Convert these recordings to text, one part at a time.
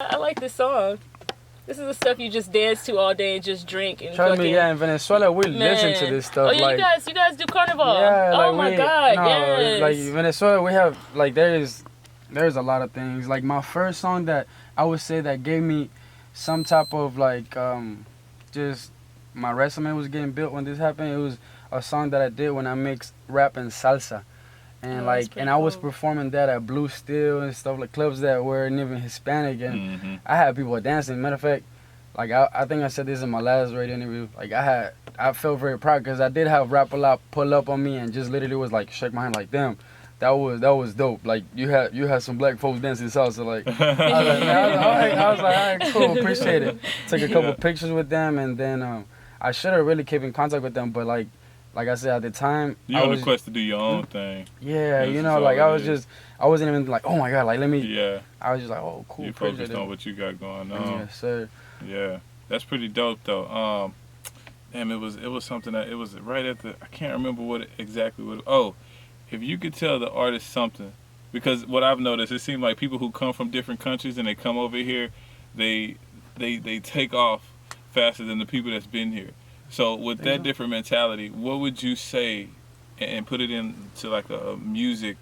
I like this song. This is the stuff you just dance to all day and just drink and Trust fucking... me, yeah, in Venezuela, we listen to this stuff. Oh, yeah, like, you guys do Carnival. Yeah, oh, my God, no, yes. Like, Venezuela, we have, like, there's a lot of things. Like, my first song that I would say that gave me some type of, like, just my resume was getting built when this happened. It was a song that I did when I mixed rap and salsa. And I was performing that at Blue Steel and stuff, like clubs that weren't even Hispanic, and I had people dancing. Matter of fact, like I think I said this in my last radio interview. Like I felt very proud because I did have Rap a Lot pull up on me and just literally was like shake my hand like, damn, that was dope. Like you had some black folks dancing salsa. Like I was like, all right, cool, appreciate it. Took a couple pictures with them, and then I should have really kept in contact with them, but like I said at the time, you're on the quest to do your own thing. Yeah, you know, like I wasn't even like, oh my God, like let me. Yeah. I was just like, oh, cool. You focused on what you got going on. Yes, sir. Yeah, that's pretty dope though. And it was something that it was right at the, I can't remember exactly what. Oh, if you could tell the artist something, because what I've noticed, it seems like people who come from different countries and they come over here, they take off faster than the people that's been here. So with that different mentality, what would you say, and put it into like a music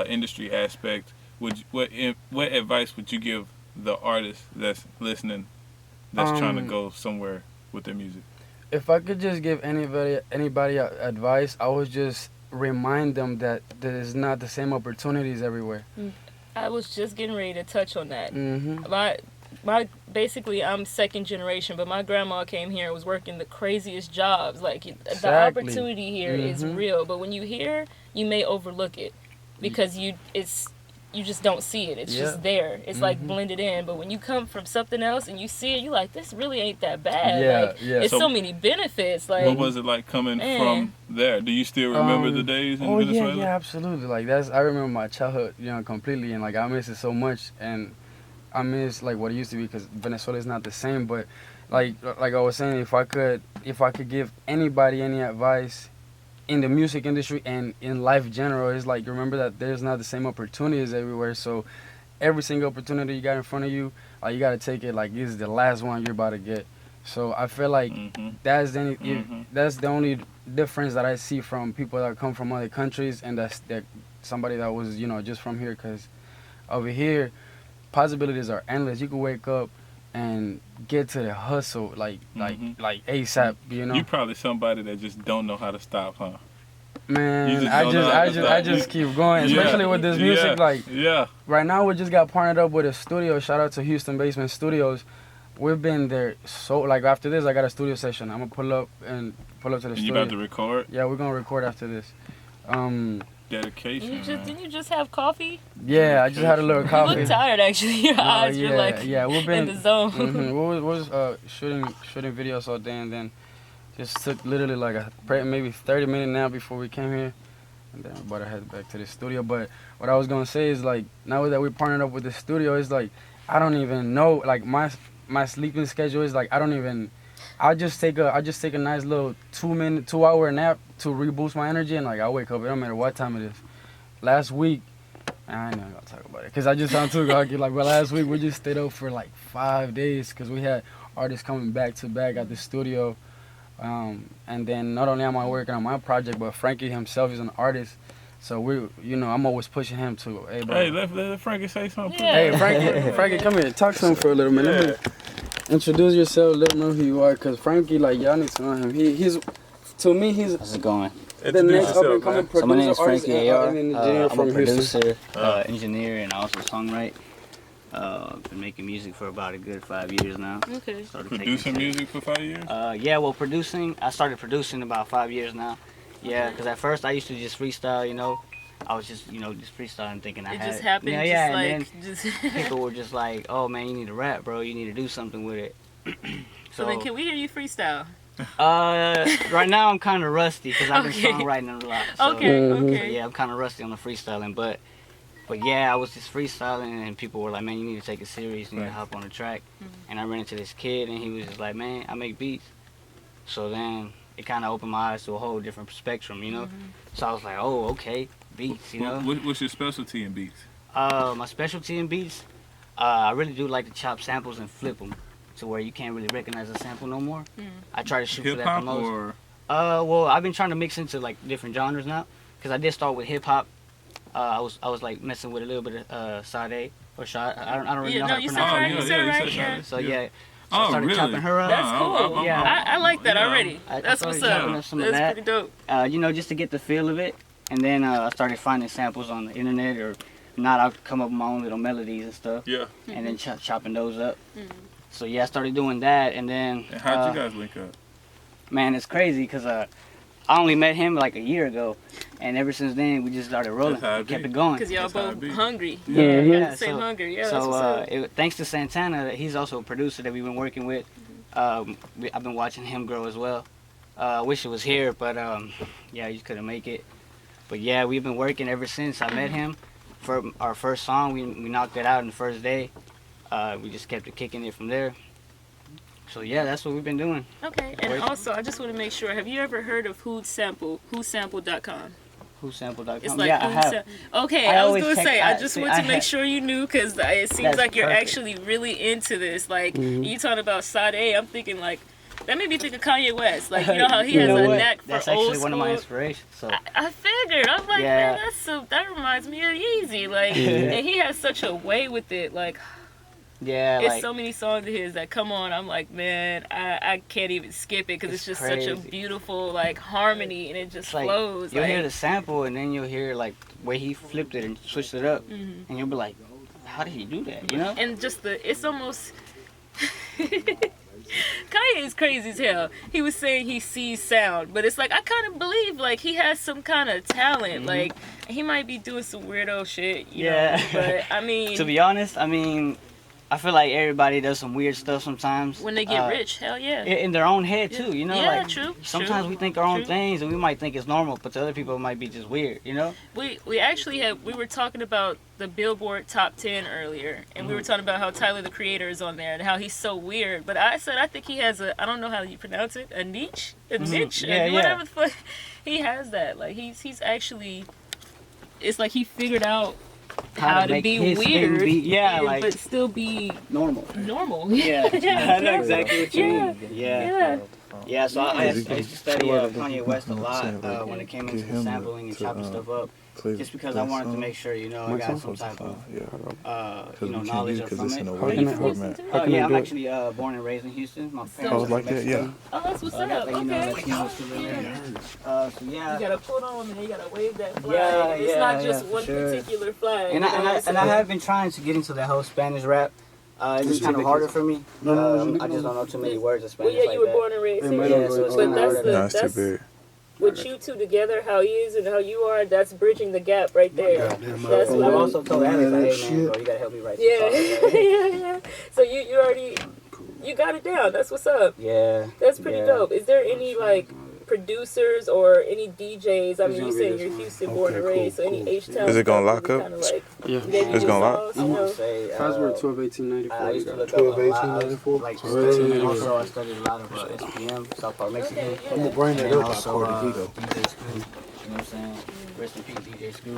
industry aspect? What advice would you give the artist that's listening, that's trying to go somewhere with their music? If I could just give anybody advice, I would just remind them that there's not the same opportunities everywhere. I was just getting ready to touch on that. Mm-hmm. Basically, I'm second generation, but my grandma came here and was working the craziest jobs. Like, the opportunity here is real, but when you hear, you may overlook it because you just don't see it. It's just there. It's like blended in. But when you come from something else and you see it, you're like, this really ain't that bad. It's so many benefits. Like, what was it like coming from there? Do you still remember the days in Venezuela? Yeah, absolutely. Like I remember my childhood, completely, and like I miss it so much, and I miss like what it used to be because Venezuela is not the same. But like I was saying, if I could give anybody any advice in the music industry and in life general, is like remember that there's not the same opportunities everywhere. So every single opportunity you got in front of you, you got to take it like this is the last one you're about to get. So I feel like that's the only difference that I see from people that come from other countries and that somebody that was just from here, because over here possibilities are endless. You can wake up and get to the hustle like ASAP. You probably somebody that just don't know how to stop, huh? Man, I just keep going, especially with this music. Right now we just got partnered up with a studio. Shout out to Houston Basement Studios. We've been there so after this I got a studio session. I'm gonna pull up to the studio. You about to record? Yeah, we're gonna record after this. Dedication. Didn't you just have coffee? Yeah, I just had a little coffee. You look tired, actually. Your eyes were like we've been in the zone. We was shooting videos all day, and then just took literally like maybe 30 minutes now before we came here, and then we're about to head back to the studio. But what I was gonna say is like now that we partnered up with the studio, it's like I don't even know like my sleeping schedule is like I just take a nice little 2 hour nap to reboost my energy, and like I wake up. It don't matter what time it is. Last week, I ain't even gonna talk about it because I just sound too cocky. But last week we just stayed up for like 5 days because we had artists coming back to back at the studio, and then not only am I working on my project, but Frankie himself is an artist. So I'm always pushing him to, hey, bro. Hey, let Frankie say something. Yeah. Hey, Frankie, come here, talk to him for a little minute. Introduce yourself, let him know who you are, because Frankie, y'all need to know him. He's How's it going? The next up and coming producer. So my name is Frankie AR. I'm a producer, engineer, and also songwriter. Been making music for about a good 5 years now. Okay. Producing music for 5 years? Producing. I started producing about 5 years now. Yeah, because at first I used to just freestyle, I was just, just freestyling, thinking I had it. It just happened, and then people were just like, oh man, you need to rap, bro. You need to do something with it. So then can we hear you freestyle? Right now I'm kind of rusty because I've been songwriting a lot. So, okay. Yeah, I'm kind of rusty on the freestyling, but yeah, I was just freestyling and people were like, man, you need to take it serious. You need to hop on the track. And I ran into this kid and he was just like, man, I make beats. So then it kind of opened my eyes to a whole different spectrum, So I was like, oh, okay, beats, What's your specialty in beats? My specialty in beats, I really do like to chop samples and flip them to where you can't really recognize a sample no more. I try to shoot for that the Hip-hop most. or? Well, I've been trying to mix into like different genres now, because I did start with hip hop. I was like messing with a little bit of Sade or Shad. I don't really know how to you pronounce said it. right. You said right. Yeah. So yeah. So Oh, I started really? chopping her up. That's cool. Yeah. I like that already. That's I what's started chopping up. up some of That's that. pretty dope. You know, just to get the feel of it. And then I started finding samples on the internet, or not, I'll come up with my own little melodies and stuff. Yeah. And then chopping those up. So yeah, I started doing that, and then. And how'd you guys link up? Man, it's crazy because I only met him like a year ago, and ever since then we just started rolling. That's how it We kept be. it going. Because y'all That's how it both be. hungry. Yeah, You yeah. got the same hunger. Yeah, that's what's up. Thanks to Santana, he's also a producer that we've been working with. I've been watching him grow as well. I wish it was here, but yeah, he just couldn't make it. But yeah, we've been working ever since I met him. For our first song, we knocked it out in the first day. We just kept it kicking it from there. So yeah, that's what we've been doing. Okay, and also I just want to make sure, have you ever heard of whosample.com? Whosample.com. It's like yeah, I have. Okay, I I was always gonna check- say, I I just see, want I to make have- sure you knew, because it seems That's like you're perfect. actually really into this. Like, you talking about Sade, I'm thinking like, that made me think of Kanye West. Like, you know how he You has know a what? knack for That's old actually school. one of my inspirations. So I figured. I'm like, Yeah. man, that reminds me of Yeezy. Like, and he has such a way with it. Like, yeah, it's like so many songs of his that come on. I'm like, man, I can't even skip it because it's just such a crazy. beautiful like harmony, and it just it's like flows. you'll like, hear the sample and then you'll hear like where he flipped it and switched it up, and you'll be like, how did he do that? You know? and just it's almost. Kanye is crazy as hell. He was saying he sees sound, but it's like I kind of believe like he has some kind of talent. Like he might be doing some weirdo shit, you know. But I mean, To be honest, I mean, I feel like everybody does some weird stuff sometimes. when they get rich, hell yeah. In their own head too, you know. Yeah, like true. sometimes true, we think our own true. things and we might think it's normal, but to other people it might be just weird, you know. We actually we were talking about the Billboard Top 10 earlier, and we were talking about how Tyler the Creator is on there and how he's so weird. But I said I think he has I don't know how you pronounce it, a niche, Yeah, whatever the fuck. He has that. Like he's actually, it's like he figured out how to make be his weird, thing like but still be normal. normal. Yeah, I know exactly what you Yeah. mean. Yeah. Yeah. Yeah, so I used to study Well, Kanye West a lot saying, like, when it came get into the him sampling and to, chopping stuff up. play Just because I that wanted to song. make sure, you know, I My got song some was a type song, of, yeah. you know, we can't knowledge use it 'cause from it's it. in a Where way you format. from? How can Yeah, I I'm do it? actually born and raised in Houston. My So- parents Oh, like are that, yeah. Mexican. Oh, that's what's So I got up. the, you know, Okay. Latino still in there. So yeah. You gotta put on and you gotta wave that flag. Yeah, It's yeah, not just yeah, one for sure. particular flag. And you know what I'm I saying? have been trying to get into that whole Spanish rap. It's just kind of harder for me. I just don't know too many words of Well, Spanish yeah, you like were that. born and raised here. Yeah, so it's But kinda that's harder. No, it's too that's big. with you two together, how he is and how you are. That's bridging the gap right there. That's And what I've I'm also told Alex, like, hey man, bro, you gotta help me write some Yeah, songs. yeah. So you already got it down. That's what's up. Yeah. That's pretty Yeah. dope. Is there any like producers or any DJs? I mean, you say you're Houston born and raised, so any H-Town. Is it gonna stuff lock that you up? kinda like, Yeah. maybe It's do gonna lock? songs, I you want know? to say, Password 121894. I used to look 12, up a lot. 18, I was, 94. like, So it's studying, in also I studied a lot of SPM, South Park Mexican. Okay, yeah. I'm gonna bring And that then up by also Puerto Rico. DJ School, you know what I'm saying? Rest in peace, DJ School.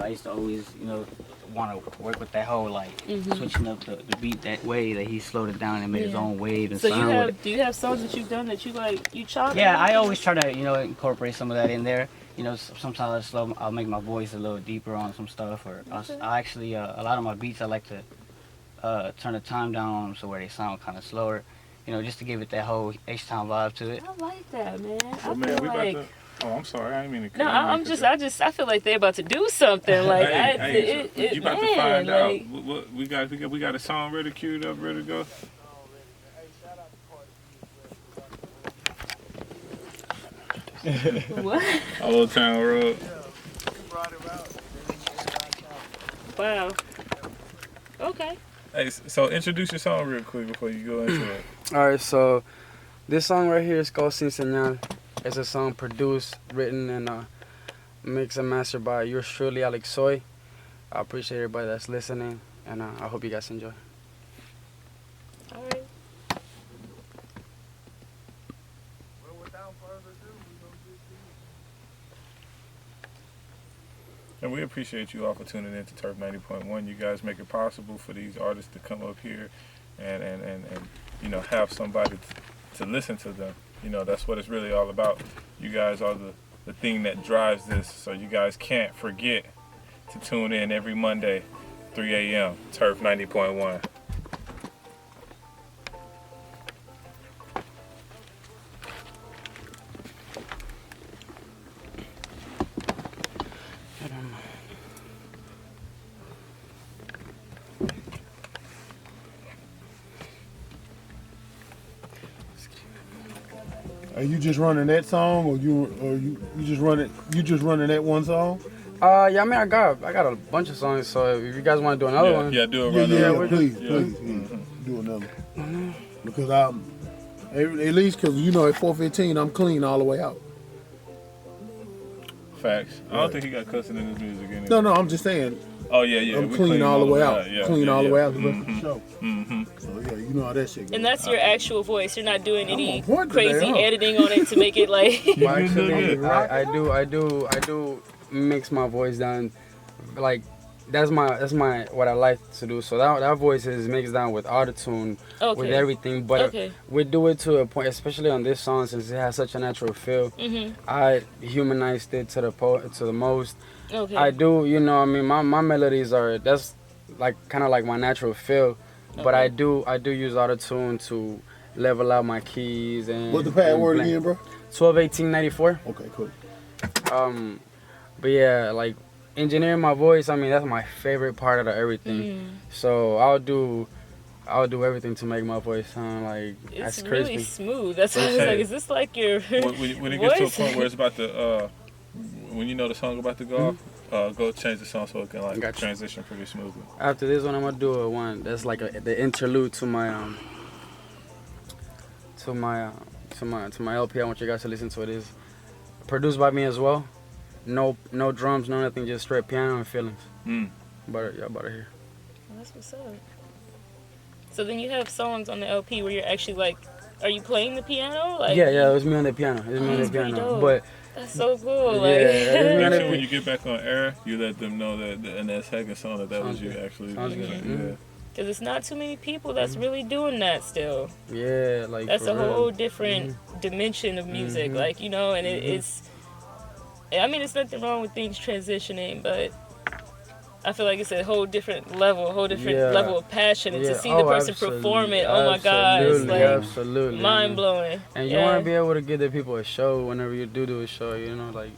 I used to always, you know, want to work with that whole like switching up the beat that way that he slowed it down and made his Yeah. own wave and So sound with it. do you have songs that you've done that you like you chop? Yeah, I always try to, you know, incorporate some of that in there. You know, sometimes I'll make my voice a little deeper on some stuff, or I actually a lot of my beats I like to turn the time down on them so where they sound kind of slower. You know, just to give it that whole H-Town vibe to it. I like that, man. I Well, man, feel we like. about to. Oh, I'm sorry. I didn't mean to. No, I didn't mean to- I feel like they're about to do something. Like, Hey, you about to man, find like, out. We got a song ready, queued up, ready to go. What? Old Town Road. Wow. Okay. Hey, so introduce your song real quick before you go into it. Alright, so this song right here is called Sin Señal. It's a song produced, written, and mixed and mastered by yours truly, Alexsoy. I appreciate everybody that's listening, and I hope you guys enjoy. All right. And we appreciate you all for tuning in to Turf 90.1. You guys make it possible for these artists to come up here and you know, have somebody to listen to them. You know, that's what it's really all about. You guys are the thing that drives this, so you guys can't forget to tune in every Monday, 3 a.m., Turf 90.1. Are you just running that song, or you just running that one song? Yeah, I mean, I got a bunch of songs, so if you guys want to do another one. Yeah, do it Yeah, right now. please, do another. Because at least because you know at 4:15 I'm clean all the way out. Facts. I don't think he got cussing in his music anyway. No, I'm just saying. Oh yeah. I'm clean all the way out. Yeah, clean all the way out the Mm-hmm. rest of the show. Mm-hmm. So yeah, you know how that shit goes. And that's your actual voice. You're not doing any on point crazy today, huh? editing on it to make it like. Well, actually, I do mix my voice down, like that's my what I like to do. So that voice is mixed down with autotune, with everything. But we do it to a point, especially on this song, since it has such a natural feel. I humanized it to the most. Okay. I do, you know, I mean, my melodies that's like kind of like my natural feel, but I do use autotune to level out my keys and. What's the password again, bro? 121894. Okay, cool. But yeah, like engineering my voice, I mean, that's my favorite part of everything. So I'll do everything to make my voice sound like it's crispy. really smooth. That's why I was like, is this like your when it gets to a point where it's about to when you know the song about to go off, go change the song so it can like transition pretty smoothly. After this one, I'm gonna do one that's like the interlude to my LP. I want you guys to listen to it. It's produced by me as well. No drums, no nothing, just straight piano and feelings. But y'all about to hear. Well, that's what's up. So then you have songs on the LP where you're actually like, are you playing the piano? Like, yeah, it was me on the piano. But that's so cool. Yeah, like, Make sure when you get back on air, you let them know that in that second song that was you actually. good. Because it's not too many people that's really doing that still. Yeah, like that's a real. whole different dimension of music, like, you know, and it's. I mean, it's nothing wrong with things transitioning, but I feel like it's a whole different level, level of passion, and to see the person perform it, oh my God, it's like mind blowing. And you want to be able to give the people a show whenever you do a show, you know, like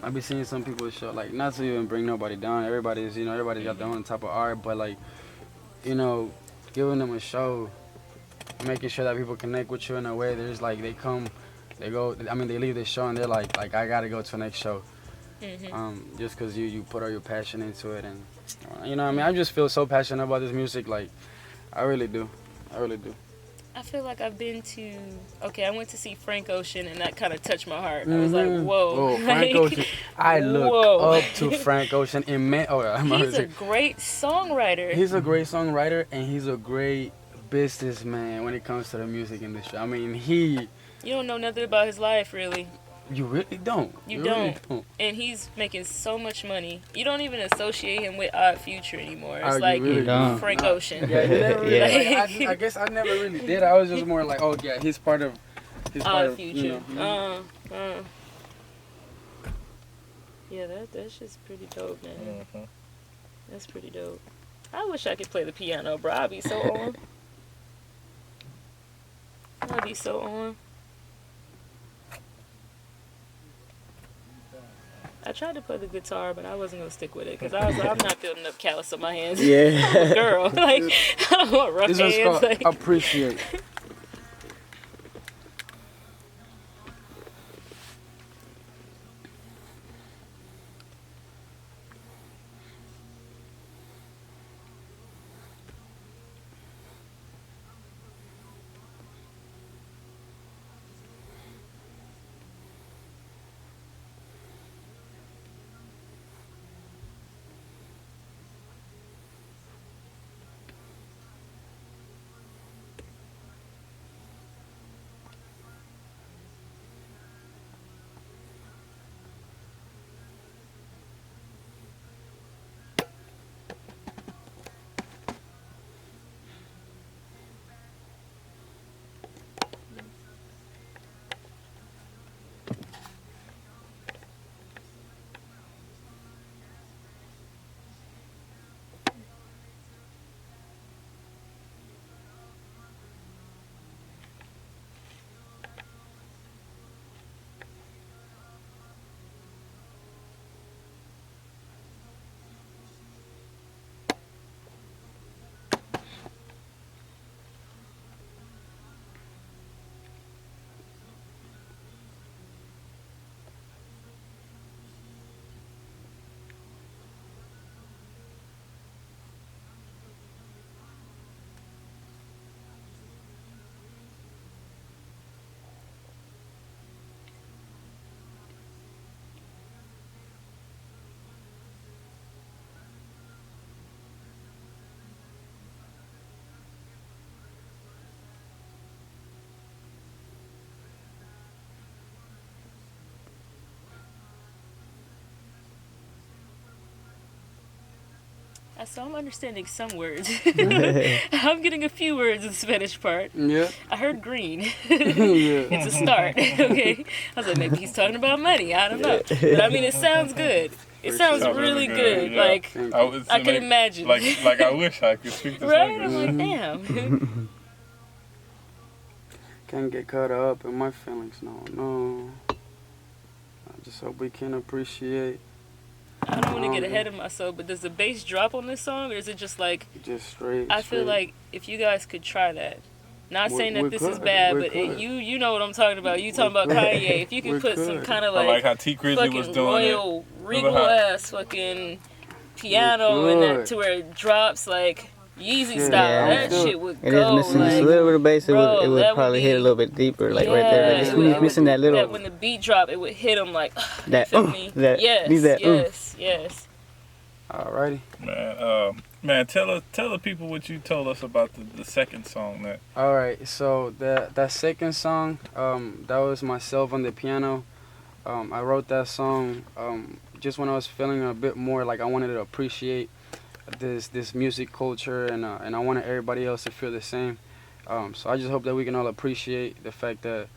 I be seeing some people show, like not to even bring nobody down. Everybody's got their own type of art, but like, you know, giving them a show, making sure that people connect with you in a way. There's like they leave the show and they're like I gotta go to the next show. Just because you put all your passion into it, and you know what I mean, I just feel so passionate about this music, like I really do. I feel like I've been to I went to see Frank Ocean, and that kind of touched my heart. I was like, whoa. Frank Ocean. I look up to Frank Ocean in he's a great songwriter. He's a great songwriter, and he's a great businessman when it comes to the music industry. I mean, you don't know nothing about his life, really. You really don't. You don't. And he's making so much money. You don't even associate him with Odd Future anymore. It's like really Frank Ocean. I guess I never really did. I was just more like, he's part of Odd Future. You know. Yeah, that's just pretty dope, man. That's pretty dope. I wish I could play the piano, bro. I'd be so on. I tried to play the guitar, but I wasn't going to stick with it because I was like, I'm not building up callus on my hands. Yeah. I'm a girl. Like, I don't want rough hands. This one's called Appreciate. So I'm understanding some words. I'm getting a few words of the Spanish part. Yeah. I heard green. It's a start. Okay. I was like, maybe he's talking about money. I don't know. But I mean, it sounds good. It sounds really good. Yeah. Like I can imagine. Like I wish I could speak this right? language. I'm like, damn. Can't get caught up in my feelings. No. I just hope we can appreciate. I don't want to get ahead of myself, but does the bass drop on this song, or is it just like? Just straight. I feel like if you guys could try that. Not saying that this is bad, but you know what I'm talking about. You talking about Kanye. If you could put some kind of I like how T Grizzly was fucking doing royal, regal ass fucking piano and that to where it drops like Yeezy style. That shit would go. It is missing just a little bit of bass. It would probably hit a little bit deeper, like right there. Like it's missing that little. That when the beat drop, it would hit him like that. You feel me? Yes. Alrighty. Man, tell the people what you told us about the second song. That. All right, so that second song, that was myself on the piano. I wrote that song just when I was feeling a bit more like I wanted to appreciate this music culture, and I wanted everybody else to feel the same. So I just hope that we can all appreciate the fact that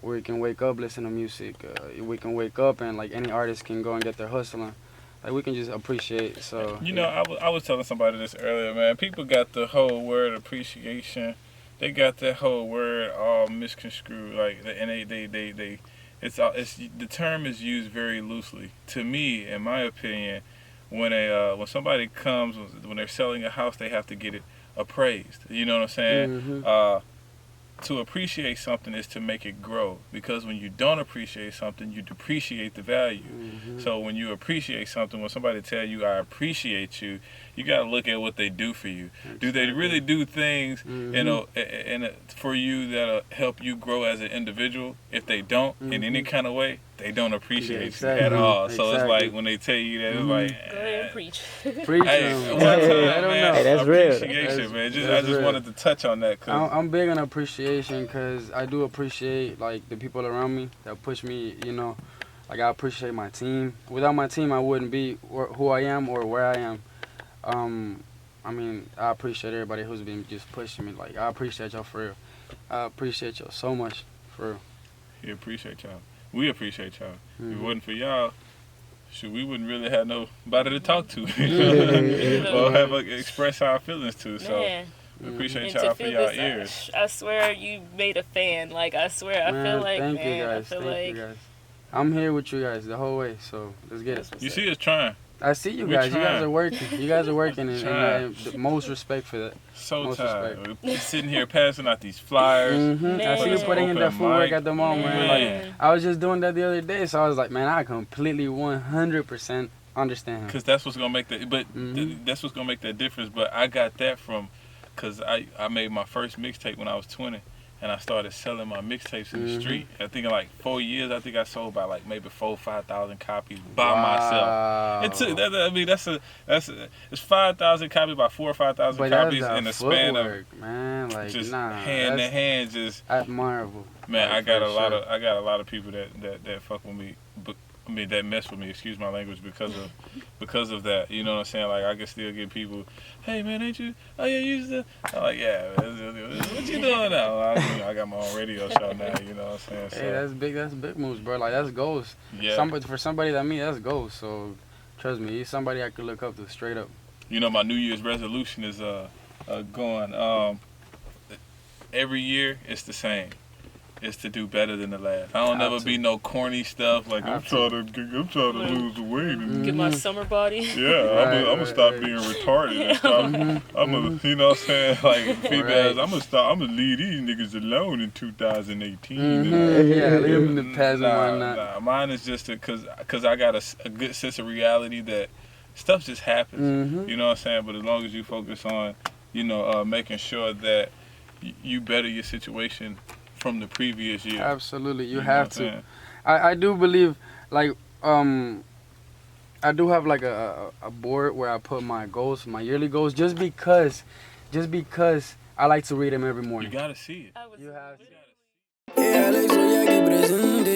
we can wake up, listen to music. We can wake up and like any artist can go and get their hustle on. Like we can just appreciate. So I was telling somebody this earlier, man. People got the whole word appreciation. They got that whole word all misconstrued. Like, and they it's the term is used very loosely. To me, in my opinion, when somebody comes, when they're selling a house, they have to get it appraised. You know what I'm saying? Mm-hmm. To appreciate something is to make it grow, because when you don't appreciate something, you depreciate the value. Mm-hmm. So when you appreciate something, when somebody tell you I appreciate you, you got to look at what they do for you. Exactly. Do they really do things for you that'll help you grow as an individual? If they don't, in any kind of way, they don't appreciate you at all. So it's like when they tell you that, it's like, go ahead and preach. Preach. Hey, one time, man, hey, that's real. Appreciation, man. I just wanted to touch on that. I'm big on appreciation because I do appreciate like the people around me that push me. You know, like I appreciate my team. Without my team, I wouldn't be who I am or where I am. I mean, I appreciate everybody who's been just pushing me. Like I appreciate y'all for real. I appreciate y'all so much for real. We appreciate y'all. We appreciate y'all. If it wasn't for y'all, we wouldn't really have nobody to talk to, or express our feelings to. So we appreciate y'all for y'all ears. I swear you made a fan. Like I swear, I feel like thank you guys. I'm here with you guys the whole way. So let's get it. You see us trying. I see you guys. You guys are working. You guys are working, and the most respect for that. So tired. We're sitting here passing out these flyers. I see you putting in that footwork at the moment. Like I was just doing that the other day, so I was like, man, I completely 100% understand him. Because that's what's gonna make that's what's gonna make that difference. But I got that from, cause I made my first mixtape when I was 20. And I started selling my mixtapes in the street. I think in like 4 years, I think I sold by like maybe 4,000 or 5,000 copies by myself. It took that. I mean, it's 5,000 copies by 4,000 or 5,000 copies in the span of just hand to hand. Just admirable. Man, I got a lot of people that fuck with me. That mess with me, excuse my language, because of that. You know what I'm saying? Like I can still get people, hey man, ain't you? Oh yeah, you used to. I'm like, yeah, what you doing now? I got my own radio show now. You know what I'm saying? So, hey, that's big moves, bro. Like that's goals. Yeah. For somebody like me, that's goals. So trust me, he's somebody I could look up to straight up. You know, my New Year's resolution is going. Every year it's the same. Is to do better than the last. I don't ever be no corny stuff like I'm trying to lose weight and get my summer body. Yeah, I'm gonna stop being retarded and stop. I'm gonna, you know what I'm saying? Like females, I'm gonna leave these niggas alone in 2018. Yeah, leave them in the past. Nah, mine is just because I got a good sense of reality that stuff just happens. You know what I'm saying? But as long as you focus on, making sure that you better your situation from the previous year. Absolutely, you have to. I do believe, like, I do have like a board where I put my goals, my yearly goals, just because I like to read them every morning. You gotta see it. You have to. Alexsoy aquí presente.